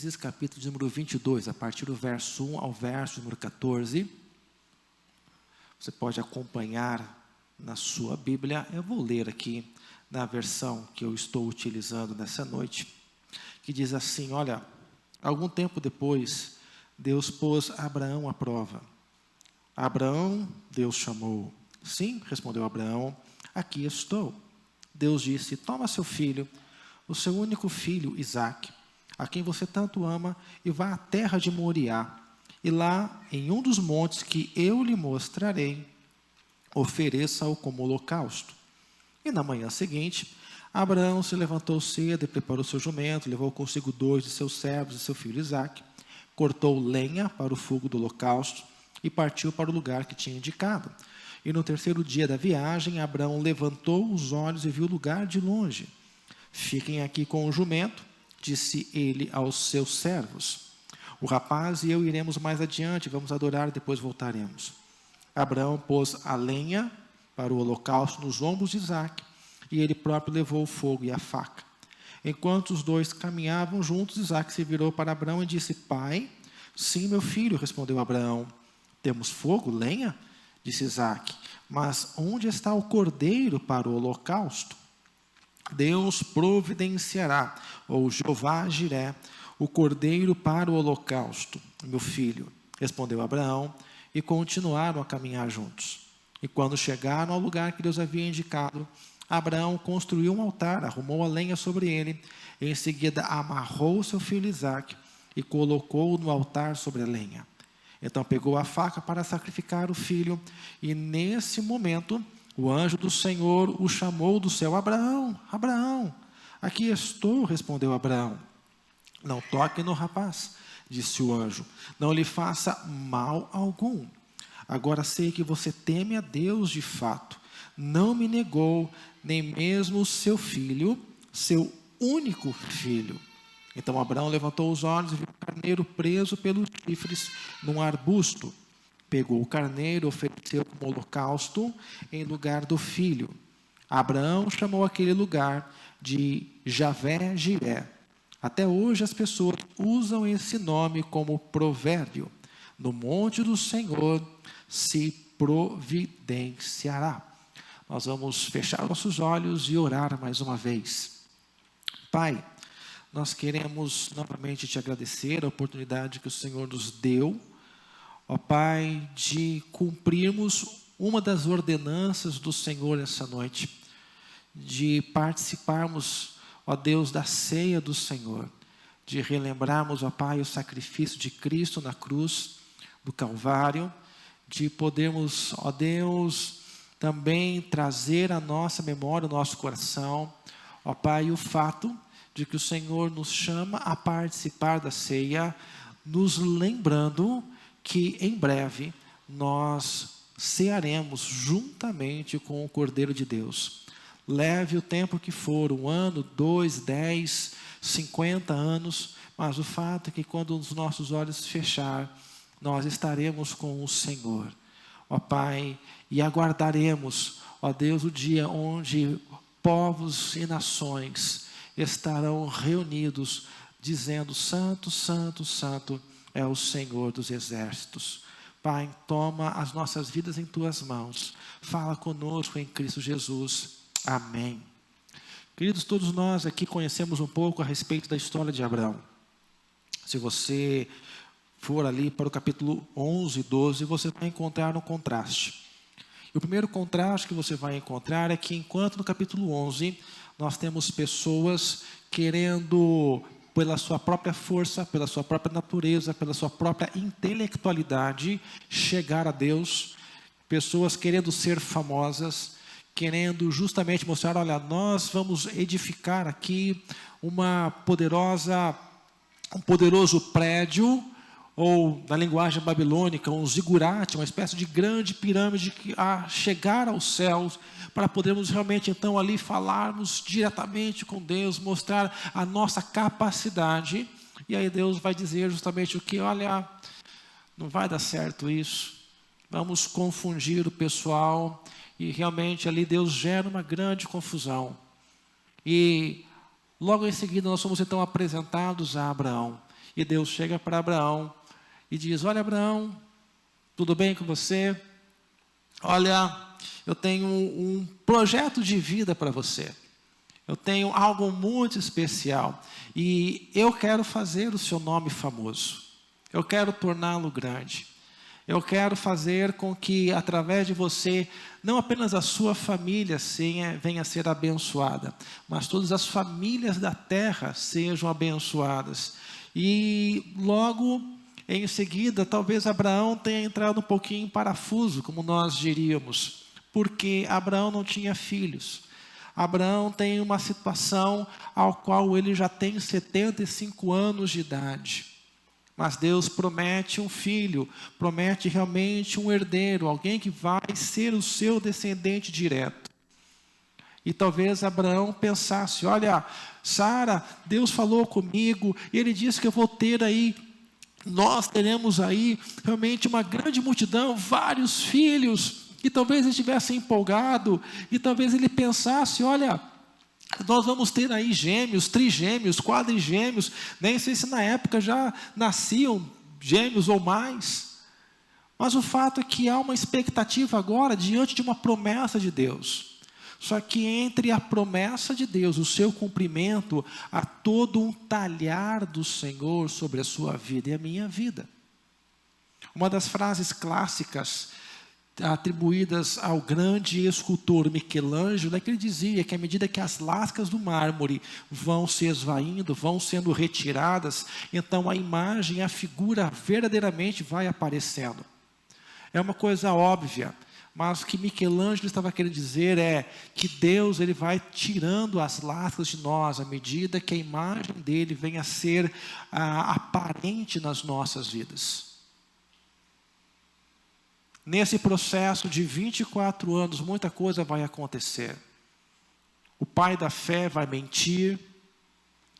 Gênesis, capítulo de número 22, a partir do verso 1 ao verso número 14. Você pode acompanhar na sua Bíblia. Eu vou ler aqui na versão que eu estou utilizando nessa noite, que diz assim: olha, algum tempo depois, Deus pôs Abraão à prova. Abraão, Deus chamou. Sim, respondeu Abraão, aqui estou. Deus disse: toma seu filho, o seu único filho, Isaque, a quem você tanto ama, e vá à terra de Moriá, e lá, em um dos montes que eu lhe mostrarei, ofereça-o como holocausto. E na manhã seguinte, Abraão se levantou cedo e preparou seu jumento, levou consigo 2 de seus servos e seu filho Isaque, cortou lenha para o fogo do holocausto e partiu para o lugar que tinha indicado. E no 3º dia da viagem, Abraão levantou os olhos e viu o lugar de longe. Fiquem aqui com o jumento, disse ele aos seus servos. O rapaz e eu iremos mais adiante, vamos adorar e depois voltaremos. Abraão pôs a lenha para o holocausto nos ombros de Isaque, e ele próprio levou o fogo e a faca. Enquanto os dois caminhavam juntos, Isaque se virou para Abraão e disse: pai, sim, meu filho, respondeu Abraão. Temos fogo, lenha? Disse Isaque, mas onde está o cordeiro para o holocausto? Deus providenciará, ou Jeová Jiré, o cordeiro para o holocausto, meu filho, respondeu Abraão, e continuaram a caminhar juntos. E quando chegaram ao lugar que Deus havia indicado, Abraão construiu um altar, arrumou a lenha sobre ele, e em seguida amarrou seu filho Isaque e colocou-o no altar sobre a lenha. Então pegou a faca para sacrificar o filho, e nesse momento o anjo do Senhor o chamou do céu: Abraão, Abraão. Aqui estou, respondeu Abraão. Não toque no rapaz, disse o anjo, não lhe faça mal algum. Agora sei que você teme a Deus de fato. Não me negou nem mesmo o seu filho, seu único filho. Então Abraão levantou os olhos e viu o carneiro preso pelos chifres num arbusto. Pegou o carneiro e ofereceu como holocausto em lugar do filho. Abraão chamou aquele lugar de Javé-Jiré. Até hoje as pessoas usam esse nome como provérbio. No monte do Senhor se providenciará. Nós vamos fechar nossos olhos e orar mais uma vez. Pai, nós queremos novamente te agradecer a oportunidade que o Senhor nos deu, ó Pai, de cumprirmos uma das ordenanças do Senhor essa noite, de participarmos, ó Deus, da ceia do Senhor, de relembrarmos, ó Pai, o sacrifício de Cristo na cruz do Calvário, de podermos, ó Deus, também trazer à nossa memória, ao nosso coração, ó Pai, o fato de que o Senhor nos chama a participar da ceia, nos lembrando que em breve nós cearemos juntamente com o Cordeiro de Deus. Leve o tempo que for, 1 ano, 2, 10, 50 anos, mas o fato é que quando os nossos olhos fechar, nós estaremos com o Senhor, ó Pai, e aguardaremos, ó Deus, o dia onde povos e nações estarão reunidos, dizendo: Santo, Santo, Santo é o Senhor dos exércitos. Pai, toma as nossas vidas em Tuas mãos. Fala conosco em Cristo Jesus. Amém. Queridos, todos nós aqui conhecemos um pouco a respeito da história de Abraão. Se você for ali para o capítulo 11 e 12, você vai encontrar um contraste. E o primeiro contraste que você vai encontrar é que, enquanto no capítulo 11, nós temos pessoas querendo, pela sua própria força, pela sua própria natureza, pela sua própria intelectualidade, chegar a Deus, pessoas querendo ser famosas, querendo justamente mostrar: olha, nós vamos edificar aqui um poderoso prédio, ou na linguagem babilônica, um zigurate, uma espécie de grande pirâmide a chegar aos céus, para podermos realmente então ali falarmos diretamente com Deus, mostrar a nossa capacidade. E aí Deus vai dizer justamente o que: olha, não vai dar certo isso, vamos confundir o pessoal. E realmente ali Deus gera uma grande confusão. E logo em seguida nós somos então apresentados a Abraão. E Deus chega para Abraão e diz: olha, Abraão, tudo bem com você? Olha, eu tenho um projeto de vida para você. Eu tenho algo muito especial. E eu quero fazer o seu nome famoso. Eu quero torná-lo grande. Eu quero fazer com que, através de você, não apenas a sua família venha a ser abençoada, mas todas as famílias da terra sejam abençoadas. E logo em seguida, talvez Abraão tenha entrado um pouquinho em parafuso, como nós diríamos, porque Abraão não tinha filhos. Abraão tem uma situação ao qual ele já tem 75 anos de idade. Mas Deus promete um filho, promete realmente um herdeiro, alguém que vai ser o seu descendente direto. E talvez Abraão pensasse: olha, Sara, Deus falou comigo, e Ele disse que eu vou ter aí, nós teremos aí realmente uma grande multidão, vários filhos. E talvez ele estivesse empolgado, e talvez ele pensasse: olha, nós vamos ter aí gêmeos, trigêmeos, quadrigêmeos, nem sei se na época já nasciam gêmeos ou mais. Mas o fato é que há uma expectativa agora diante de uma promessa de Deus. Só que entre a promessa de Deus, o seu cumprimento, há todo um talhar do Senhor sobre a sua vida e a minha vida. Uma das frases clássicas atribuídas ao grande escultor Michelangelo é que ele dizia que à medida que as lascas do mármore vão se esvaindo, vão sendo retiradas, então a imagem, a figura verdadeiramente vai aparecendo. É uma coisa óbvia, mas o que Michelangelo estava querendo dizer é que Deus ele vai tirando as lascas de nós à medida que a imagem dele venha a ser aparente nas nossas vidas. Nesse processo de 24 anos, muita coisa vai acontecer. O pai da fé vai mentir,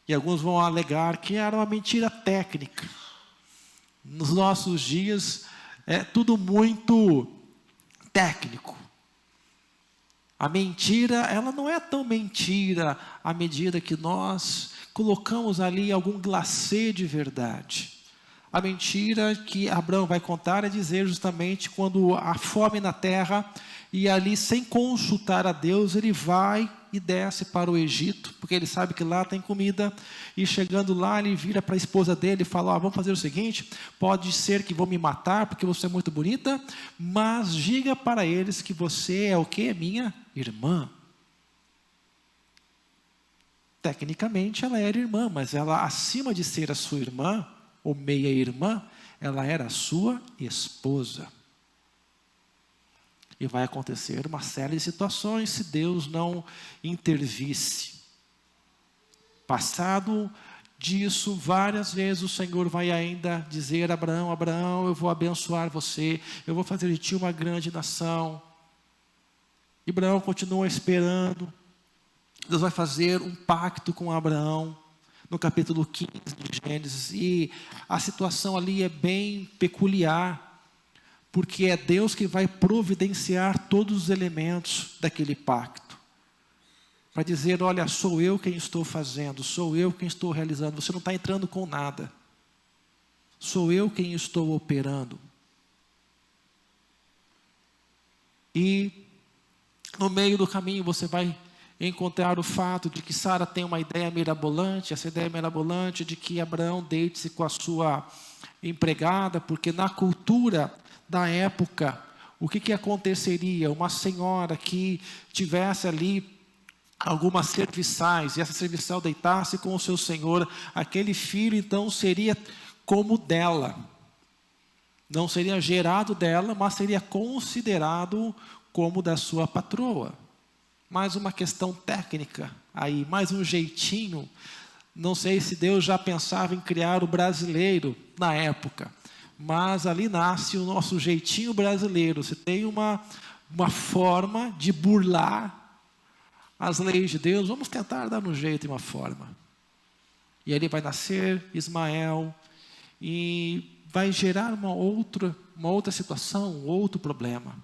e alguns vão alegar que era uma mentira técnica. Nos nossos dias, é tudo muito técnico. A mentira, ela não é tão mentira à medida que nós colocamos ali algum glacê de verdade. A mentira que Abraão vai contar é dizer justamente quando há fome na terra, e ali sem consultar a Deus, ele vai e desce para o Egito, porque ele sabe que lá tem comida, e chegando lá ele vira para a esposa dele e fala: vamos fazer o seguinte, pode ser que vão me matar porque você é muito bonita, mas diga para eles que você é o quê? Minha irmã. Tecnicamente ela era irmã, mas ela, acima de ser a sua irmã, ou meia-irmã, ela era a sua esposa. E vai acontecer uma série de situações se Deus não intervisse. Passado disso, várias vezes o Senhor vai ainda dizer a Abraão: Abraão, eu vou abençoar você, eu vou fazer de ti uma grande nação. E Abraão continua esperando. Deus vai fazer um pacto com Abraão, no capítulo 15 de Gênesis, e a situação ali é bem peculiar, porque é Deus que vai providenciar todos os elementos daquele pacto, para dizer: olha, sou eu quem estou fazendo, sou eu quem estou realizando, você não está entrando com nada, sou eu quem estou operando. E no meio do caminho você vai encontrar o fato de que Sara tem uma ideia mirabolante, essa ideia mirabolante de que Abraão deite-se com a sua empregada, porque na cultura da época, o que aconteceria? Uma senhora que tivesse ali algumas serviçais, e essa serviçal deitasse com o seu senhor, aquele filho então seria como dela, não seria gerado dela, mas seria considerado como da sua patroa. Mais uma questão técnica aí, mais um jeitinho. Não sei se Deus já pensava em criar o brasileiro na época, mas ali nasce o nosso jeitinho brasileiro. Você tem uma forma de burlar as leis de Deus, vamos tentar dar um jeito e uma forma. E ali vai nascer Ismael, e vai gerar uma outra situação, um outro problema.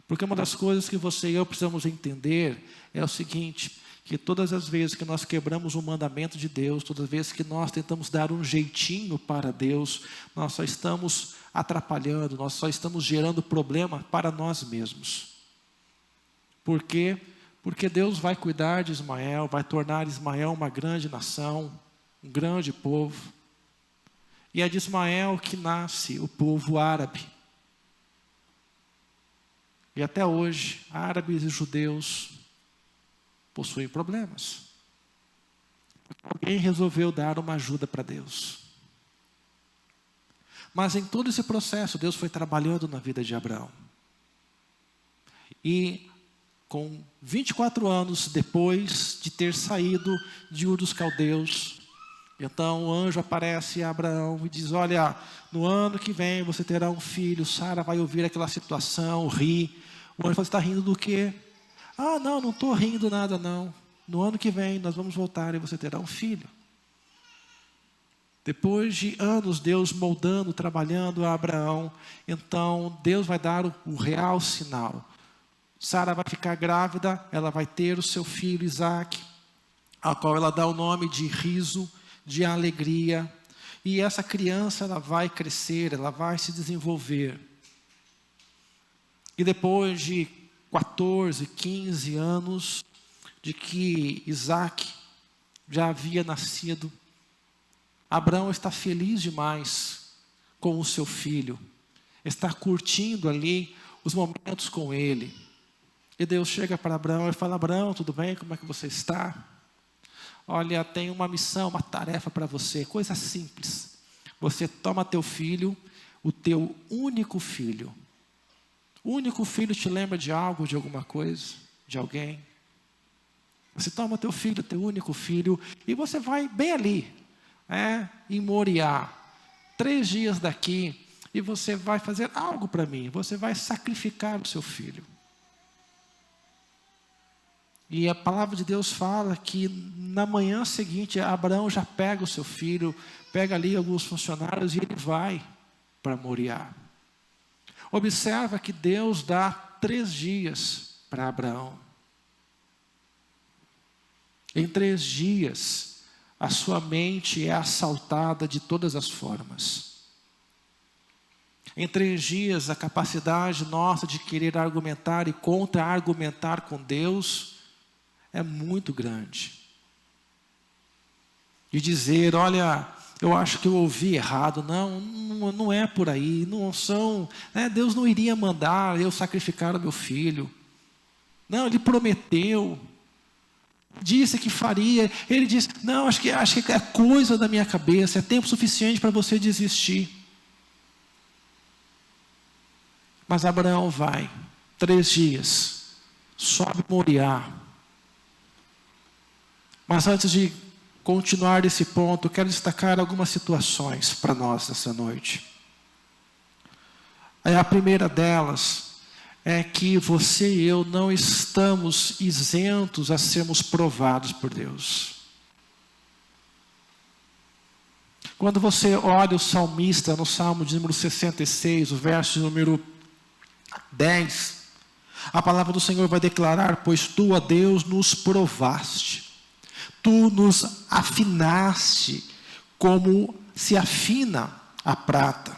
Porque uma das coisas que você e eu precisamos entender é o seguinte, que todas as vezes que nós quebramos o mandamento de Deus, todas as vezes que nós tentamos dar um jeitinho para Deus, nós só estamos atrapalhando, nós só estamos gerando problema para nós mesmos. Por quê? Porque Deus vai cuidar de Ismael, vai tornar Ismael uma grande nação, um grande povo. E é de Ismael que nasce o povo árabe. E até hoje, árabes e judeus possuem problemas. Alguém resolveu dar uma ajuda para Deus. Mas em todo esse processo, Deus foi trabalhando na vida de Abraão. E com 24 anos depois de ter saído de Ur dos Caldeus, então o anjo aparece a Abraão e diz: olha, no ano que vem você terá um filho. Sara vai ouvir aquela situação, ri. O anjo fala: você está rindo do quê? Ah, não estou rindo nada não. No ano que vem nós vamos voltar e você terá um filho. Depois de anos Deus moldando, trabalhando a Abraão, então Deus vai dar o real sinal. Sara vai ficar grávida, ela vai ter o seu filho Isaac, ao qual ela dá o nome de riso, de alegria. E essa criança ela vai crescer, ela vai se desenvolver. E depois de 14, 15 anos de que Isaac já havia nascido, Abraão está feliz demais com o seu filho, está curtindo ali os momentos com ele. E Deus chega para Abraão e fala: Abraão, tudo bem? Como é que você está? Olha, tem uma missão, uma tarefa para você, coisa simples. Você toma teu filho, o teu único filho. O único filho te lembra de algo, de alguma coisa, de alguém? Você toma teu filho, teu único filho, e você vai bem ali, em Moriá, 3 dias daqui, e você vai fazer algo para mim, você vai sacrificar o seu filho. E a palavra de Deus fala que na manhã seguinte, Abraão já pega o seu filho, pega ali alguns funcionários e ele vai para Moriá. Observa que Deus dá 3 dias para Abraão. Em 3 dias, a sua mente é assaltada de todas as formas. Em 3 dias, a capacidade nossa de querer argumentar e contra-argumentar com Deus é muito grande. E dizer: olha, eu acho que eu ouvi errado. Não é por aí. Não são, Deus não iria mandar eu sacrificar o meu filho. Não, Ele prometeu. Disse que faria. Ele disse: não, acho que é coisa da minha cabeça. É tempo suficiente para você desistir. Mas Abraão vai. 3 dias. Sobe Moriá. Mas antes de continuar desse ponto, eu quero destacar algumas situações para nós nessa noite. A primeira delas é que você e eu não estamos isentos a sermos provados por Deus. Quando você olha o salmista no Salmo de número 66, o verso número 10, a palavra do Senhor vai declarar: pois tu, ó Deus, nos provaste. Tu nos afinaste como se afina a prata.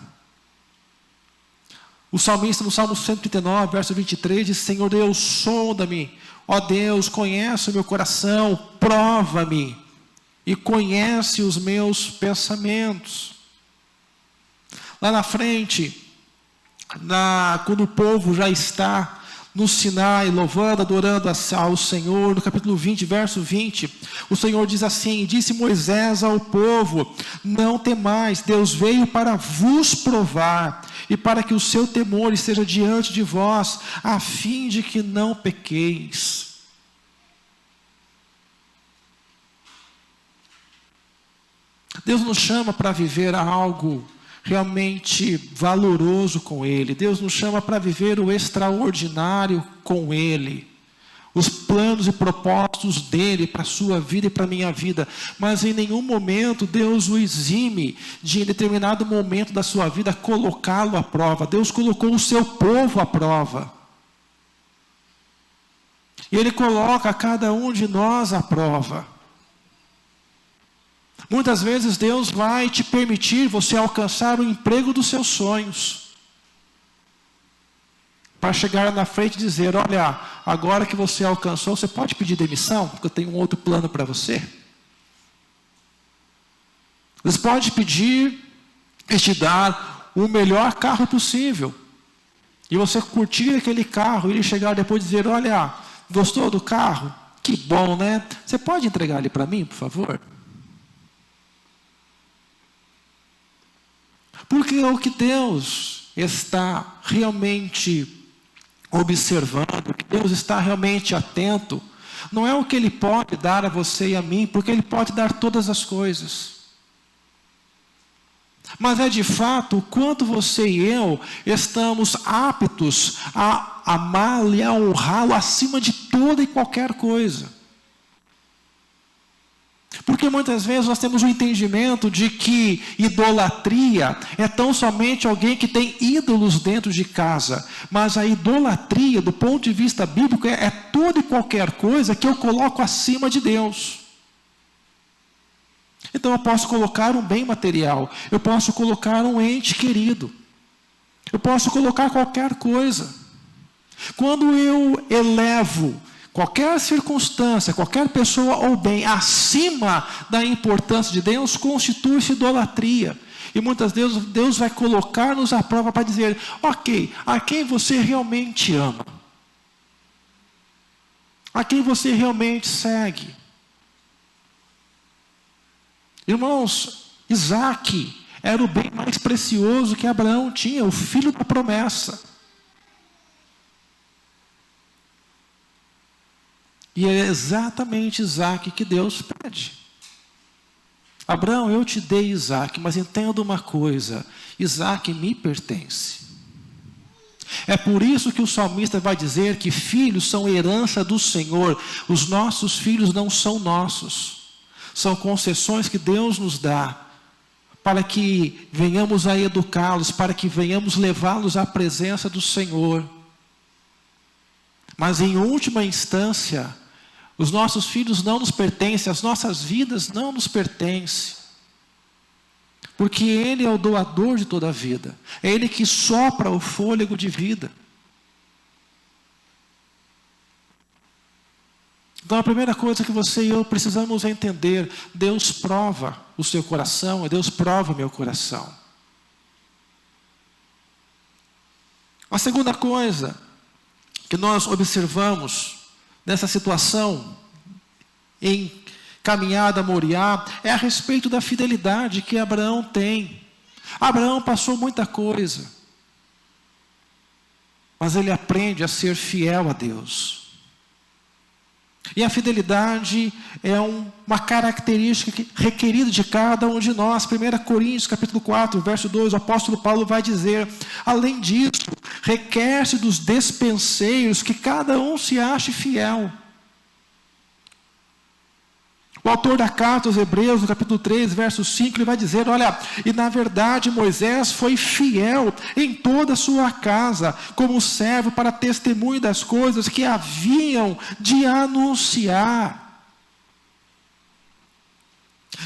O salmista no Salmo 139, verso 23, diz: Senhor Deus, sonda-me. Ó Deus, conhece o meu coração, prova-me e conhece os meus pensamentos. Lá na frente, quando o povo já está no Sinai, louvando, adorando ao Senhor, no capítulo 20, verso 20, o Senhor diz assim: disse Moisés ao povo: não temais, Deus veio para vos provar, e para que o seu temor esteja diante de vós, a fim de que não pequeis. Deus nos chama para viver algo realmente valoroso com Ele. Deus nos chama para viver o extraordinário com Ele. Os planos e propósitos dEle para a sua vida e para a minha vida. Mas em nenhum momento Deus o exime de, em determinado momento da sua vida, colocá-lo à prova. Deus colocou o seu povo à prova. E Ele coloca cada um de nós à prova. Muitas vezes Deus vai te permitir você alcançar o emprego dos seus sonhos. Para chegar na frente e dizer, olha, agora que você alcançou, você pode pedir demissão? Porque eu tenho um outro plano para você. Deus pode pedir e te dar o melhor carro possível. E você curtir aquele carro e ele chegar depois e dizer, olha, gostou do carro? Que bom, né? Você pode entregar ele para mim, por favor? Porque o que Deus está realmente observando, o que Deus está realmente atento, não é o que Ele pode dar a você e a mim, porque Ele pode dar todas as coisas. Mas é de fato o quanto você e eu estamos aptos a amá-lo e a honrá-lo acima de toda e qualquer coisa. Porque muitas vezes nós temos o entendimento de que idolatria é tão somente alguém que tem ídolos dentro de casa. Mas a idolatria, do ponto de vista bíblico, é toda e qualquer coisa que eu coloco acima de Deus. Então eu posso colocar um bem material, eu posso colocar um ente querido, eu posso colocar qualquer coisa. Quando eu elevo qualquer circunstância, qualquer pessoa ou bem acima da importância de Deus, constitui-se idolatria. E muitas vezes Deus vai colocar-nos à prova para dizer, ok, a quem você realmente ama? A quem você realmente segue? Irmãos, Isaac era o bem mais precioso que Abraão tinha, o filho da promessa. E é exatamente Isaac que Deus pede. Abraão, eu te dei Isaac, mas entenda uma coisa, Isaac me pertence. É por isso que o salmista vai dizer que filhos são herança do Senhor. Os nossos filhos não são nossos. São concessões que Deus nos dá, para que venhamos a educá-los, para que venhamos levá-los à presença do Senhor. Mas em última instância, os nossos filhos não nos pertencem, as nossas vidas não nos pertencem. Porque Ele é o doador de toda a vida. É Ele que sopra o fôlego de vida. Então a primeira coisa que você e eu precisamos entender, Deus prova o seu coração, e Deus prova o meu coração. A segunda coisa que nós observamos nessa situação em caminhada a Moriá é a respeito da fidelidade que Abraão tem. Abraão passou muita coisa, mas ele aprende a ser fiel a Deus. E a fidelidade é uma característica requerida de cada um de nós. 1 Coríntios capítulo 4, verso 2, o apóstolo Paulo vai dizer, além disso, requer-se dos despenseiros que cada um se ache fiel. O autor da carta aos Hebreus, no capítulo 3, verso 5, ele vai dizer, olha, e na verdade Moisés foi fiel em toda a sua casa, como servo para testemunho das coisas que haviam de anunciar.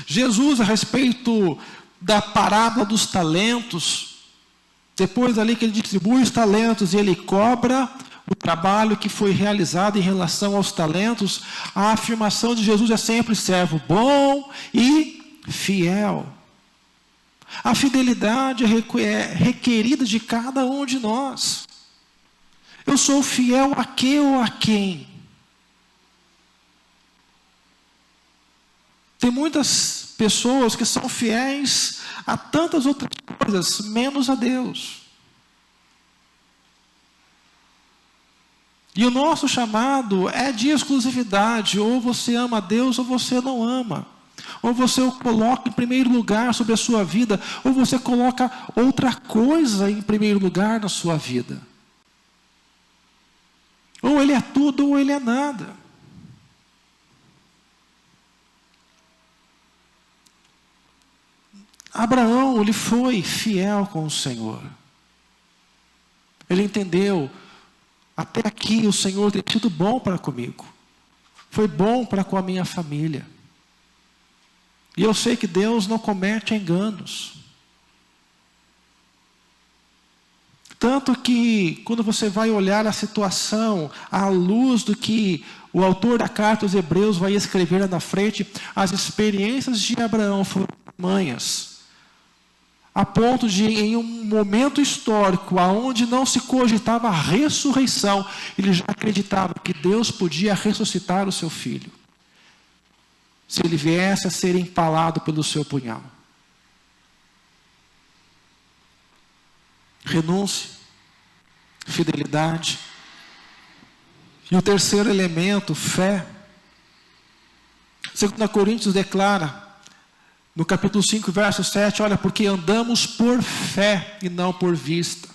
Jesus, a respeito da parábola dos talentos, depois ali que ele distribui os talentos e ele cobra o trabalho que foi realizado em relação aos talentos, a afirmação de Jesus é sempre servo bom e fiel. A fidelidade é requerida de cada um de nós. Eu sou fiel a que ou a quem? Tem muitas pessoas que são fiéis a tantas outras coisas, menos a Deus. E o nosso chamado é de exclusividade. Ou você ama a Deus ou você não ama. Ou você o coloca em primeiro lugar sobre a sua vida, ou você coloca outra coisa em primeiro lugar na sua vida. Ou ele é tudo ou ele é nada. Abraão, ele foi fiel com o Senhor. Ele entendeu Até aqui o Senhor tem sido bom para comigo. Foi bom para com a minha família. E eu sei que Deus não comete enganos. Tanto que, quando você vai olhar a situação, à luz do que o autor da carta aos Hebreus vai escrever lá na frente, as experiências de Abraão foram tamanhas, a ponto de, em um momento histórico, onde não se cogitava a ressurreição, ele já acreditava que Deus podia ressuscitar o seu filho, se ele viesse a ser empalado pelo seu punhal. Renúncia, fidelidade. E o terceiro elemento, fé. 2 Coríntios declara, no capítulo 5, verso 7, olha, porque andamos por fé e não por vista.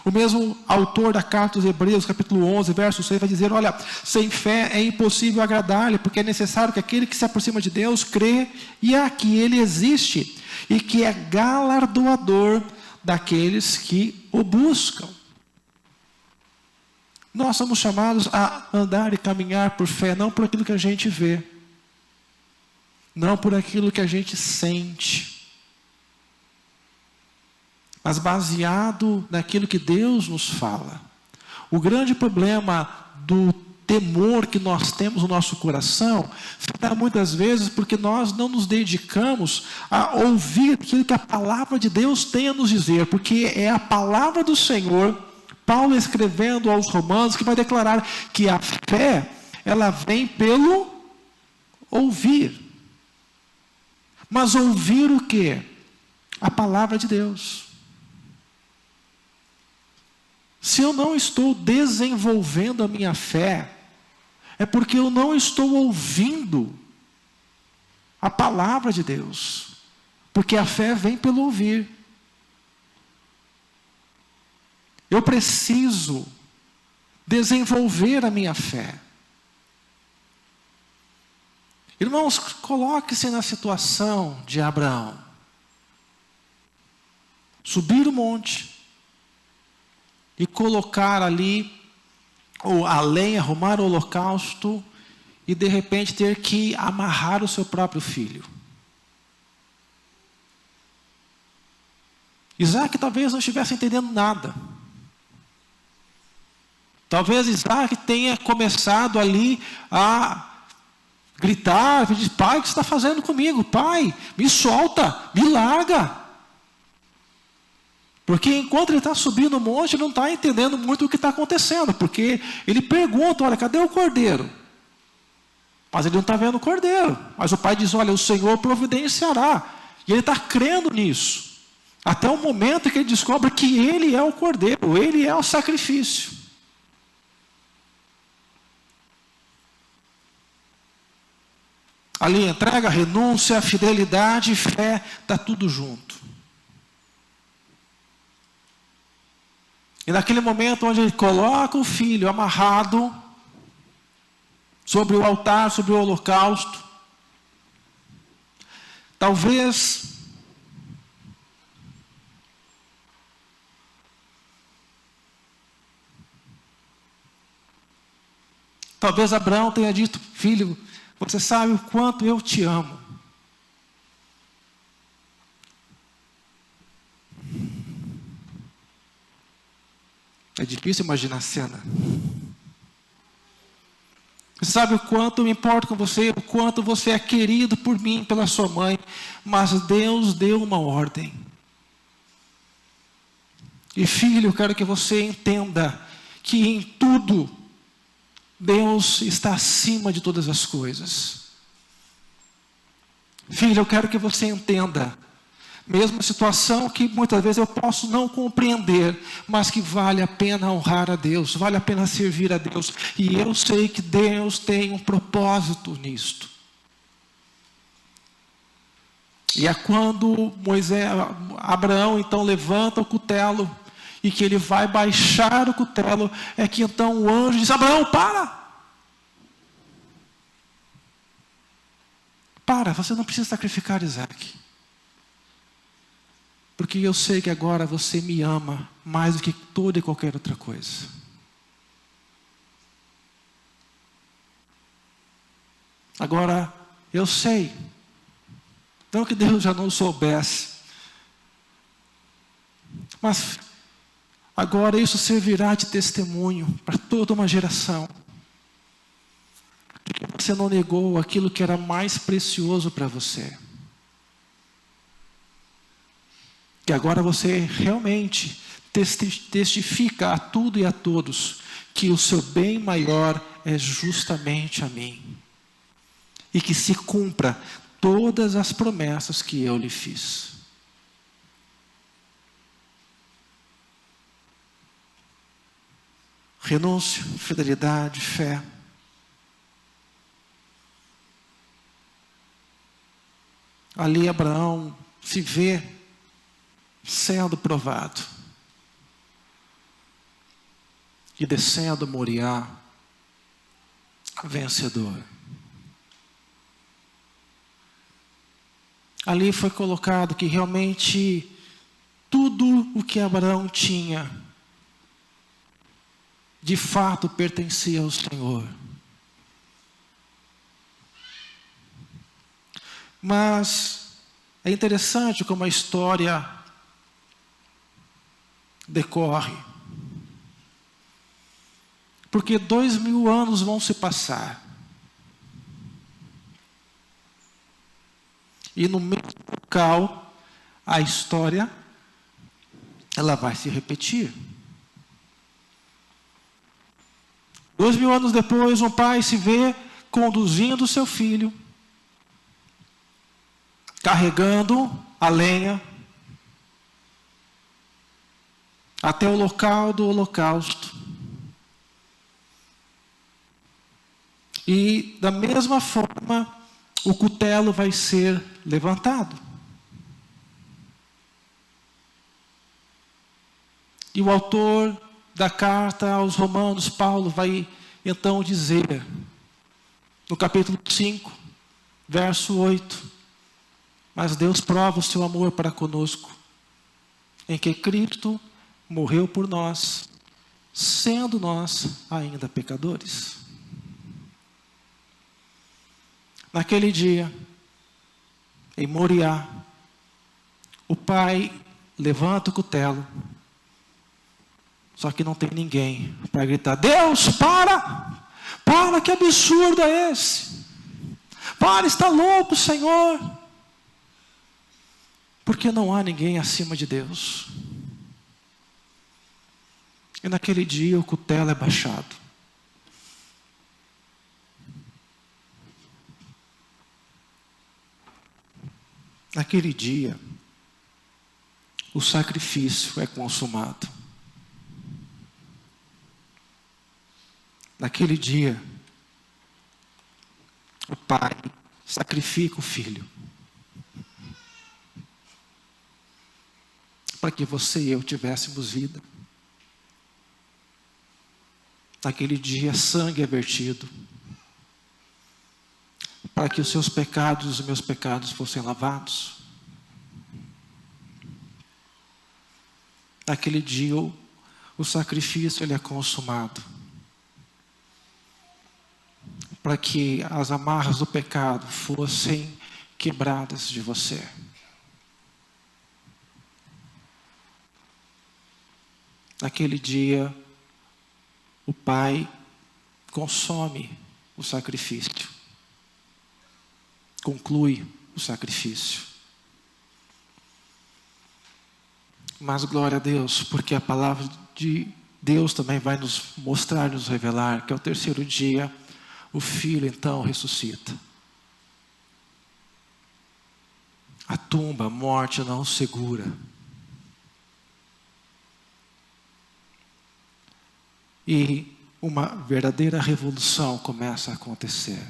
O mesmo autor da carta aos Hebreus, capítulo 11, verso 6, vai dizer, olha, sem fé é impossível agradar-lhe, porque é necessário que aquele que se aproxima de Deus crê e a que ele existe, e que é galardoador daqueles que o buscam. Nós somos chamados a andar e caminhar por fé, não por aquilo que a gente vê, não por aquilo que a gente sente, mas baseado naquilo que Deus nos fala. O grande problema do temor que nós temos no nosso coração se dá muitas vezes porque nós não nos dedicamos a ouvir aquilo que a palavra de Deus tem a nos dizer, porque é a palavra do Senhor, Paulo escrevendo aos Romanos, que vai declarar que a fé, ela vem pelo ouvir. Mas ouvir o quê? A palavra de Deus. Se eu não estou desenvolvendo a minha fé, é porque eu não estou ouvindo a palavra de Deus. Porque a fé vem pelo ouvir. Eu preciso desenvolver a minha fé. Irmãos, coloque-se na situação de Abraão. Subir o monte e colocar ali a lenha, arrumar o holocausto e de repente ter que amarrar o seu próprio filho. Isaac talvez não estivesse entendendo nada. Talvez Isaac tenha começado ali a gritar, pedir, pai, o que você está fazendo comigo? Pai, me solta, me larga. Porque enquanto ele está subindo o monte, ele não está entendendo muito o que está acontecendo. Porque ele pergunta, olha, cadê o cordeiro? Mas ele não está vendo o cordeiro. Mas o pai diz, olha, o Senhor providenciará. E ele está crendo nisso. Até o momento que ele descobre que ele é o cordeiro, ele é o sacrifício. Ali entrega, renúncia, fidelidade, fé, está tudo junto. E naquele momento onde ele coloca o filho amarrado sobre o altar, sobre o holocausto, talvez Abraão tenha dito, filho, você sabe o quanto eu te amo. É difícil imaginar a cena. Você sabe o quanto eu me importo com você, o quanto você é querido por mim, pela sua mãe, mas Deus deu uma ordem. E filho, eu quero que você entenda que em tudo, Deus está acima de todas as coisas. Filho, eu quero que você entenda, mesmo a situação que muitas vezes eu posso não compreender, mas que vale a pena honrar a Deus, vale a pena servir a Deus. E eu sei que Deus tem um propósito nisto. E é quando Abraão então levanta o cutelo, e que ele vai baixar o cutelo, é que então o anjo diz, Abraão, para! Para, você não precisa sacrificar Isaac. Porque eu sei que agora você me ama mais do que toda e qualquer outra coisa. Agora, eu sei, não que Deus já não soubesse, mas agora isso servirá de testemunho para toda uma geração. De que você não negou aquilo que era mais precioso para você. Que agora você realmente testifica a tudo e a todos que o seu bem maior é justamente a mim. E que se cumpra todas as promessas que eu lhe fiz. Renúncia, fidelidade, fé. Ali Abraão se vê sendo provado. E descendo Moriá, vencedor. Ali foi colocado que realmente tudo o que Abraão tinha, de fato pertencia ao Senhor. Mas é interessante como a história decorre. Porque 2000 anos vão se passar. E no mesmo local, a história, ela vai se repetir. 2000 anos depois, um pai se vê conduzindo seu filho, carregando a lenha, até o local do holocausto. E da mesma forma, o cutelo vai ser levantado. E o autor da carta aos Romanos, Paulo, vai então dizer, no capítulo 5, verso 8, mas Deus prova o seu amor para conosco, em que Cristo morreu por nós, sendo nós ainda pecadores. Naquele dia, em Moriá, o pai levanta o cutelo, só que não tem ninguém para gritar: Deus, para! Para, que absurdo é esse? Para, está louco, Senhor! Porque não há ninguém acima de Deus. E naquele dia o cutelo é baixado. Naquele dia, o sacrifício é consumado. Naquele dia, o pai sacrifica o filho. Para que você e eu tivéssemos vida. Naquele dia, sangue é vertido. Para que os seus pecados e os meus pecados fossem lavados. Naquele dia, o sacrifício ele é consumado. Para que as amarras do pecado fossem quebradas de você. Naquele dia, o Pai consome o sacrifício. Conclui o sacrifício. Mas glória a Deus, porque a palavra de Deus também vai nos mostrar, nos revelar, que ao terceiro dia, o Filho então ressuscita. A tumba, a morte não o segura. E uma verdadeira revolução começa a acontecer.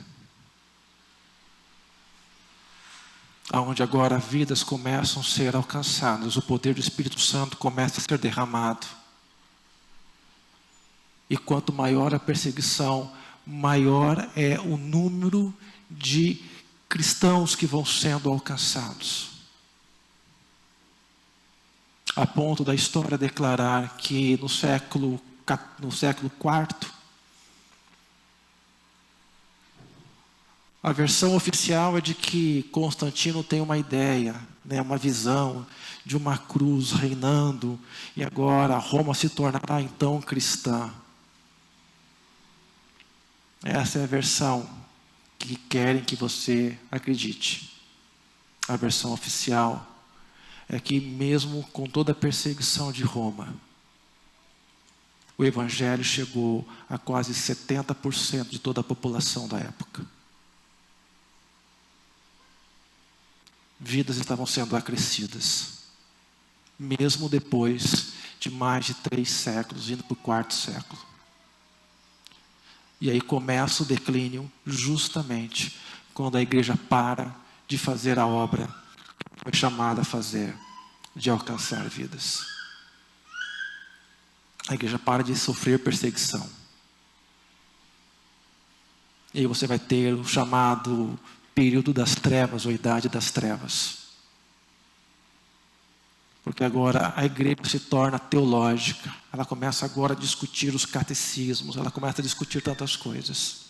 Onde agora vidas começam a ser alcançadas, o poder do Espírito Santo começa a ser derramado. E quanto maior a perseguição, maior é o número de cristãos que vão sendo alcançados. A ponto da história declarar que no século IV, A versão oficial é de que Constantino tem uma ideia, né, uma visão de uma cruz reinando, e agora Roma se tornará então cristã. Essa é a versão que querem que você acredite. A versão oficial é que mesmo com toda a perseguição de Roma, o Evangelho chegou a quase 70% de toda a população da época. Vidas estavam sendo acrescidas, mesmo depois de mais de 3 séculos, indo para o 4º século. E aí começa o declínio justamente quando a igreja para de fazer a obra que foi chamada a fazer, de alcançar vidas. A igreja para de sofrer perseguição. E aí você vai ter o chamado período das trevas, ou idade das trevas. Porque agora a igreja se torna teológica. Ela começa agora a discutir os catecismos. Ela começa a discutir tantas coisas.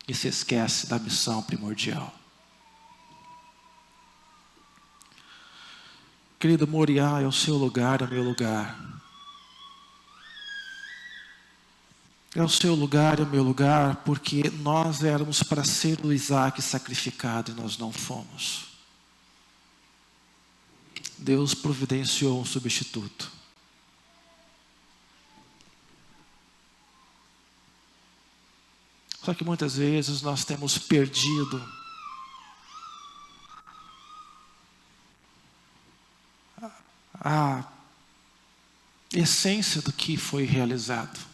E se esquece da missão primordial. Querido, Moriá é o seu lugar, é o meu lugar. É o seu lugar, é o meu lugar, porque nós éramos para ser o Isaac sacrificado e nós não fomos. Deus providenciou um substituto. Só que muitas vezes nós temos perdido a essência do que foi realizado.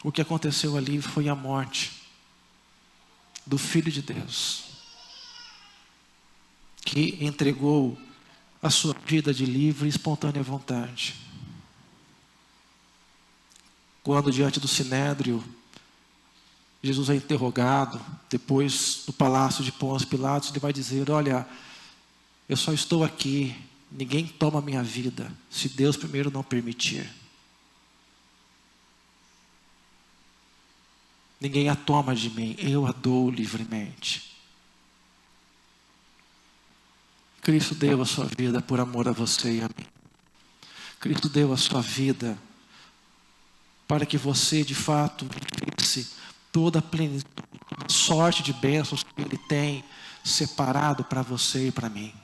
O que aconteceu ali foi a morte do Filho de Deus, que entregou a sua vida de livre e espontânea vontade. Quando diante do Sinédrio, Jesus é interrogado, depois no palácio de Pôncio Pilatos, ele vai dizer: olha, eu só estou aqui, ninguém toma a minha vida, se Deus primeiro não permitir. Ninguém a toma de mim, eu a dou livremente. Cristo deu a sua vida por amor a você e a mim. Cristo deu a sua vida para que você de fato vivesse toda a plenitude, a sorte de bênçãos que Ele tem separado para você e para mim.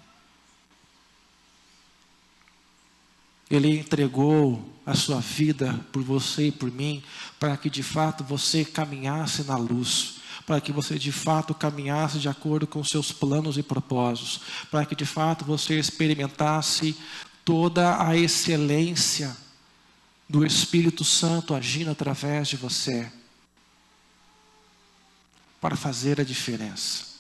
Ele entregou a sua vida por você e por mim, para que de fato você caminhasse na luz, para que você de fato caminhasse de acordo com seus planos e propósitos, para que de fato você experimentasse toda a excelência do Espírito Santo agindo através de você, para fazer a diferença.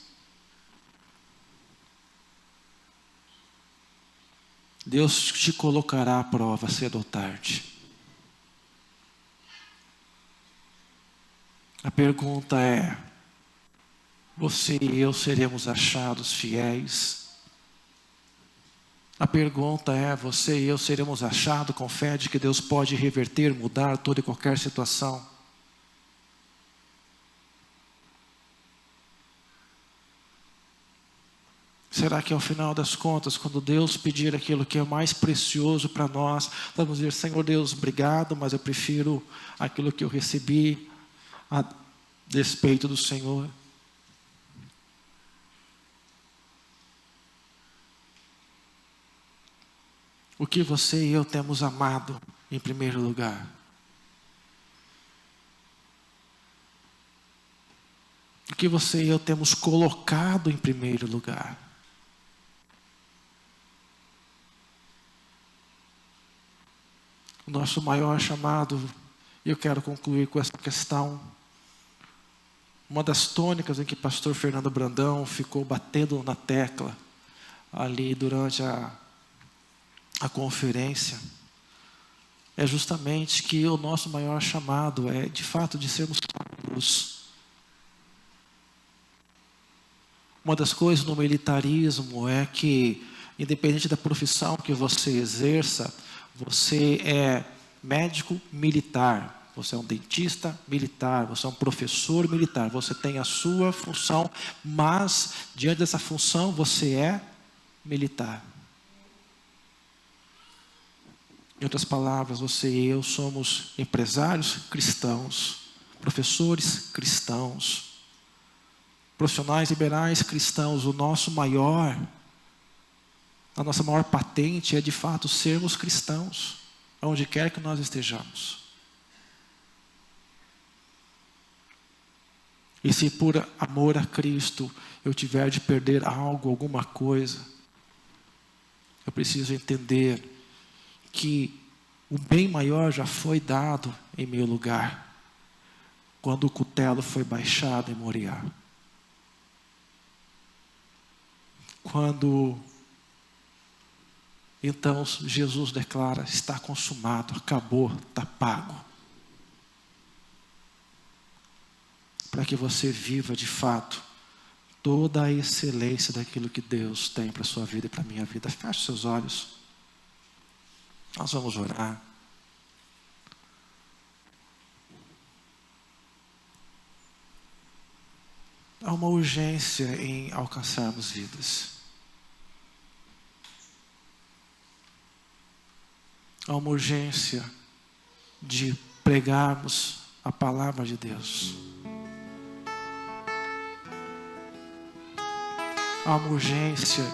Deus te colocará à prova cedo ou tarde. A pergunta é: você e eu seremos achados fiéis? A pergunta é: você e eu seremos achados com fé de que Deus pode reverter, mudar toda e qualquer situação? Será que ao final das contas, quando Deus pedir aquilo que é mais precioso para nós, vamos dizer: Senhor Deus, obrigado, mas eu prefiro aquilo que eu recebi a despeito do Senhor? O que você e eu temos amado em primeiro lugar? O que você e eu temos colocado em primeiro lugar? O nosso maior chamado, e eu quero concluir com essa questão, uma das tônicas em que o pastor Fernando Brandão ficou batendo na tecla ali durante a conferência, é justamente que o nosso maior chamado é de fato de sermos luz. Uma das coisas no militarismo é que, independente da profissão que você exerça, você é médico militar. você é um dentista militar, você é um professor militar, você tem a sua função, mas diante dessa função você é militar. Em outras palavras, você e eu somos empresários cristãos, professores cristãos, profissionais liberais cristãos. A nossa maior patente é de fato sermos cristãos, aonde quer que nós estejamos. E se por amor a Cristo eu tiver de perder algo, alguma coisa, eu preciso entender que o bem maior já foi dado em meu lugar, quando o cutelo foi baixado em Moriá. Quando então Jesus declara: está consumado, acabou, está pago. Para que você viva de fato toda a excelência daquilo que Deus tem para a sua vida e para a minha vida. Feche seus olhos. Nós vamos orar. Há uma urgência em alcançarmos vidas. Há uma urgência de pregarmos a palavra de Deus. Há uma urgência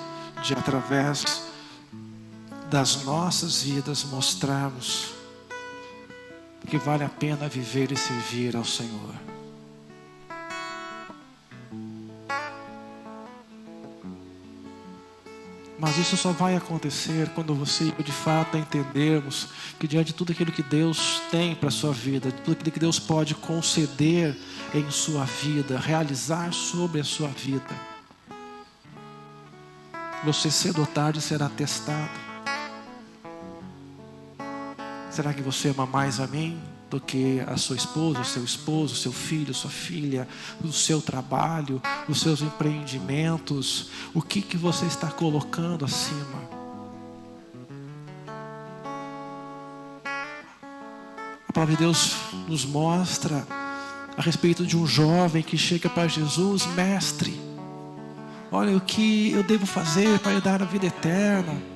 de, através das nossas vidas, mostrarmos que vale a pena viver e servir ao Senhor. Mas isso só vai acontecer quando você e eu de fato entendermos que diante de tudo aquilo que Deus tem para a sua vida, de tudo aquilo que Deus pode conceder em sua vida, realizar sobre a sua vida, você cedo ou tarde será testado. Será que você ama mais a mim do que a sua esposa, o seu esposo, o seu filho, sua filha, o seu trabalho, os seus empreendimentos? O que você está colocando acima? A palavra de Deus nos mostra a respeito de um jovem que chega para Jesus: mestre, olha o que eu devo fazer para herdar a vida eterna.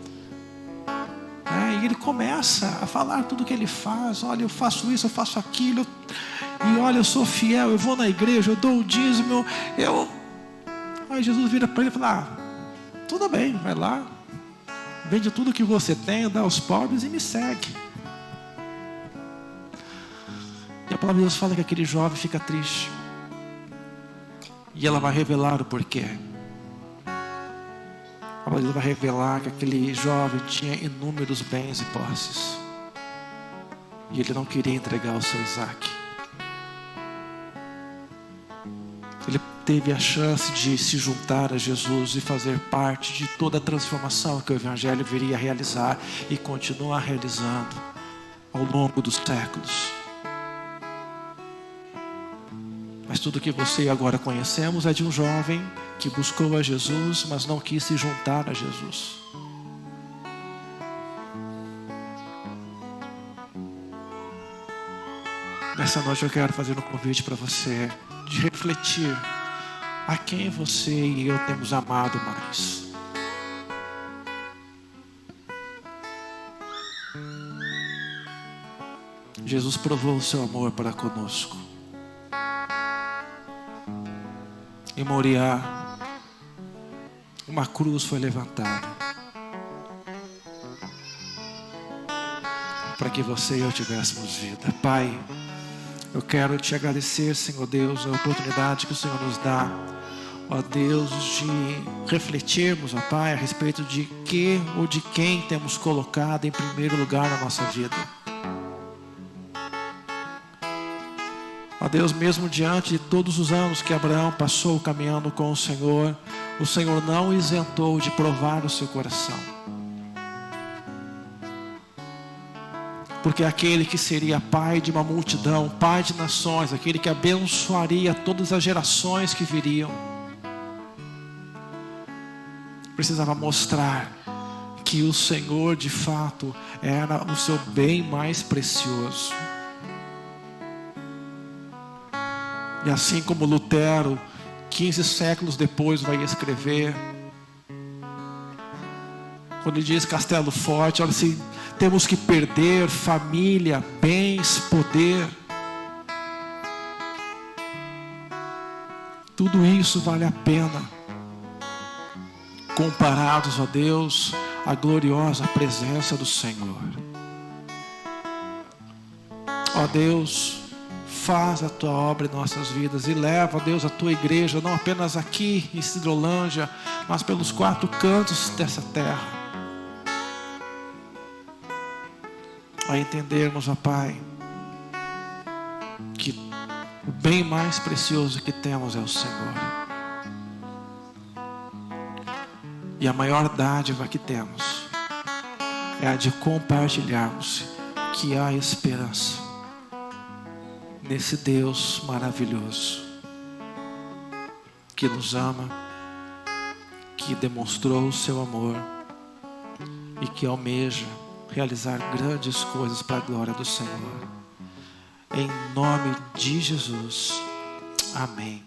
E ele começa a falar tudo o que ele faz. Olha, eu faço isso, eu faço aquilo. E olha, eu sou fiel, eu vou na igreja, eu dou o dízimo. Aí Jesus vira para ele e fala: tudo bem, vai lá. Vende tudo que você tem, dá aos pobres e me segue. E a palavra de Deus fala que aquele jovem fica triste. E ela vai revelar o porquê. A palavra vai revelar que aquele jovem tinha inúmeros bens e posses. E ele não queria entregar o seu Isaac. Ele teve a chance de se juntar a Jesus e fazer parte de toda a transformação que o Evangelho viria a realizar e continua realizando ao longo dos séculos. Mas tudo que você e agora conhecemos é de um jovem que buscou a Jesus, mas não quis se juntar a Jesus. Nessa noite eu quero fazer um convite para você de refletir a quem você e eu temos amado mais. Jesus provou o seu amor para conosco. Em Moriá, uma cruz foi levantada para que você e eu tivéssemos vida. Pai, eu quero te agradecer, Senhor Deus, a oportunidade que o Senhor nos dá, ó Deus, de refletirmos, ó Pai, a respeito de que ou de quem temos colocado em primeiro lugar na nossa vida. Ó Deus, mesmo diante de todos os anos que Abraão passou caminhando com o Senhor não isentou de provar o seu coração. Porque aquele que seria pai de uma multidão, pai de nações, aquele que abençoaria todas as gerações que viriam, precisava mostrar que o Senhor de fato era o seu bem mais precioso. E assim como Lutero, 15 séculos depois, vai escrever, quando ele diz castelo forte, olha assim, temos que perder família, bens, poder. Tudo isso vale a pena, comparados a Deus, a gloriosa presença do Senhor. Ó Deus, faz a tua obra em nossas vidas e leva, ó Deus, a tua igreja, não apenas aqui em Sidrolândia, mas pelos 4 cantos dessa terra, a entendermos, ó Pai, que o bem mais precioso que temos é o Senhor. E a maior dádiva que temos é a de compartilharmos que há esperança nesse Deus maravilhoso, que nos ama, que demonstrou o seu amor e que almeja realizar grandes coisas para a glória do Senhor. Em nome de Jesus. Amém.